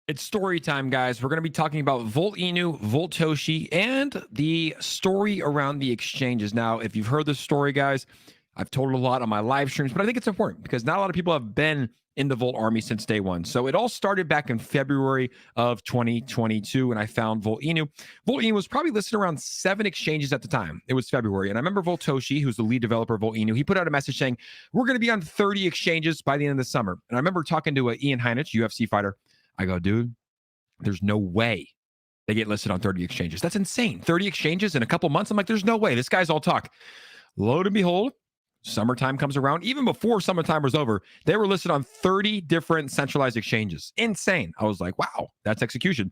It's story time, guys. We're going to be talking about 𝗪𝗓𝗓, 𝗪𝗓𝗓𝗓, and the story around the exchanges. Now, if you've heard this story, guys, I've told it a lot on my live streams, but I think it's important because not a lot of people have been in the Volt Army since day one. So it all started back in February of 2022, and I found 𝗪𝗓𝗓. 𝗪𝗓𝗓 was probably listed around 7 exchanges at the time. It was February, and I remember 𝗪𝗓𝗓𝗓, who's the lead developer of 𝗪𝗓𝗓, he put out a message saying, we're going to be on 30 exchanges by the end of the summer. And I remember talking to Heinrich, UFC fighter. I go, dude, there's no way they get listed on 30 exchanges. That's insane. 30 exchanges in a couple months. I'm like, there's no way. This guy's all talk. Lo and behold, summertime comes around. Even before summertime was over, they were listed on 30 different centralized exchanges. Insane. I was like, wow, that's execution.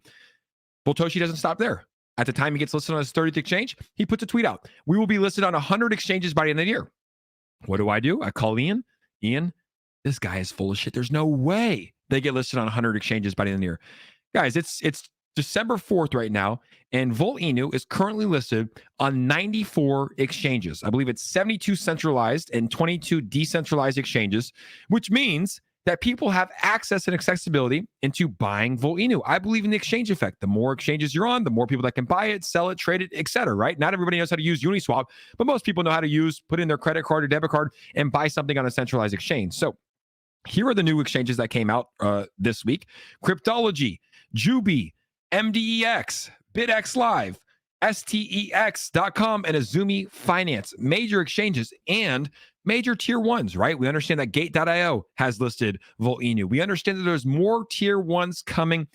𝗪𝗓𝗓𝗓 doesn't stop there. At the time he gets listed on his 30th exchange, he puts a tweet out. We will be listed on 100 exchanges by the end of the year. What do? I call Ian. Ian, this guy is full of shit. There's no way they get listed on 100 exchanges by the end of the year. Guys, it's December 4th right now, and 𝗪𝗓𝗓𝗓 is currently listed on 94 exchanges. I believe it's 72 centralized and 22 decentralized exchanges, which means that people have access and accessibility into buying 𝗪𝗓𝗓𝗓. I believe in the exchange effect. The more exchanges you're on, the more people that can buy it, sell it, trade it, etc. Right? Not everybody knows how to use Uniswap, but most people know how to put in their credit card or debit card and buy something on a centralized exchange. So here are the new exchanges that came out this week: Cryptology, Juby, MDEX, BitX Live, STEX.com, and Azumi Finance. Major exchanges and major tier ones, right? We understand that Gate.io has listed 𝗪𝗓𝗓𝗓. We understand that there's more tier ones coming.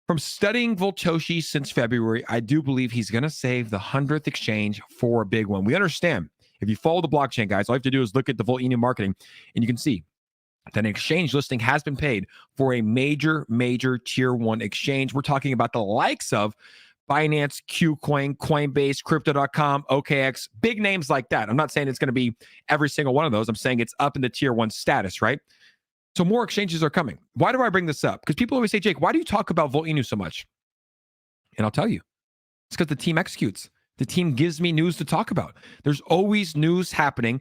From studying 𝗪𝗪𝗓𝗓𝗓 since February, I do believe he's going to save the 100th exchange for a big one. We understand. If you follow the blockchain, guys, all you have to do is look at the 𝗪𝗓𝗓𝗓 marketing, and you can see that an exchange listing has been paid for a major tier one exchange. We're talking about the likes of Binance, KuCoin, Coinbase, Crypto.com, OKX, big names like that. I'm not saying it's going to be every single one of those. I'm saying it's up in the tier one status, right? So more exchanges are coming. Why do I bring this up? Because people always say, Jake, why do you talk about 𝗪𝗓𝗓𝗓 so much? And I'll tell you, it's because the team executes. The team gives me news to talk about. There's always news happening.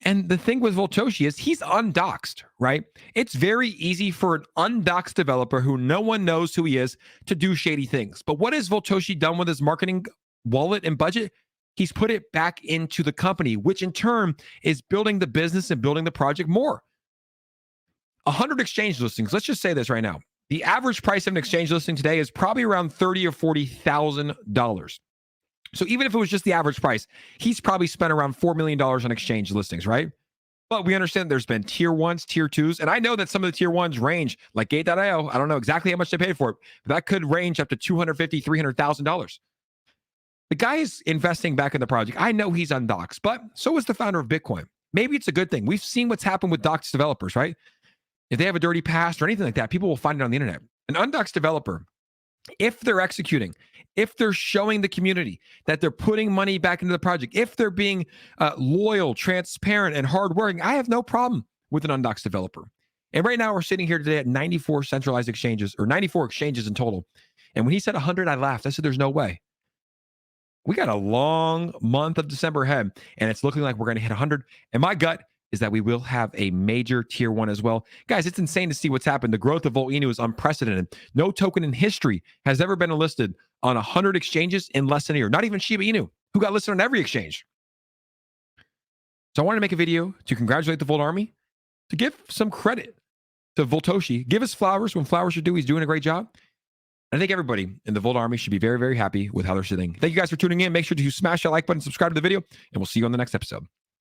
And the thing with 𝗪𝗪𝗓𝗓𝗓 is he's undoxed, right? It's very easy for an undoxed developer who no one knows who he is to do shady things. But what has 𝗪𝗪𝗓𝗓𝗓 done with his marketing wallet and budget? He's put it back into the company, which in turn is building the business and building the project more. 100 exchange listings. Let's just say this right now. The average price of an exchange listing today is probably around $30,000 or $40,000. So even if it was just the average price, he's probably spent around $4 million on exchange listings, right? But we understand there's been tier ones, tier twos, and I know that some of the tier ones range, like Gate.io. I don't know exactly how much they paid for it, but that could range up to $250,000, $300,000. The guy is investing back in the project. I know he's undoxed, but so is the founder of Bitcoin. Maybe it's a good thing. We've seen what's happened with doxed developers, right? If they have a dirty past or anything like that, people will find it on the internet. An undoxed developer, if they're executing, if they're showing the community that they're putting money back into the project, if they're being loyal, transparent, and hardworking, I have no problem with an undoxed developer. And right now we're sitting here today at 94 centralized exchanges, or 94 exchanges in total. And when he said 100, I laughed. I said, there's no way. We got a long month of December ahead, and it's looking like we're going to hit 100. And my gut is that we will have a major tier one as well. Guys, it's insane to see what's happened. The growth of 𝗪𝗓𝗓𝗓𝗓 is unprecedented. No token in history has ever been listed on 100 exchanges in less than a year. Not even Shiba Inu, who got listed on every exchange. So I wanted to make a video to congratulate the Volt Army, to give some credit to 𝗪𝗪𝗓𝗓𝗓. Give us flowers when flowers should do. He's doing a great job. I think everybody in the Volt Army should be very happy with how they're sitting. Thank you guys for tuning in. Make sure to smash that like button, subscribe to the video, and we'll see you on the next episode.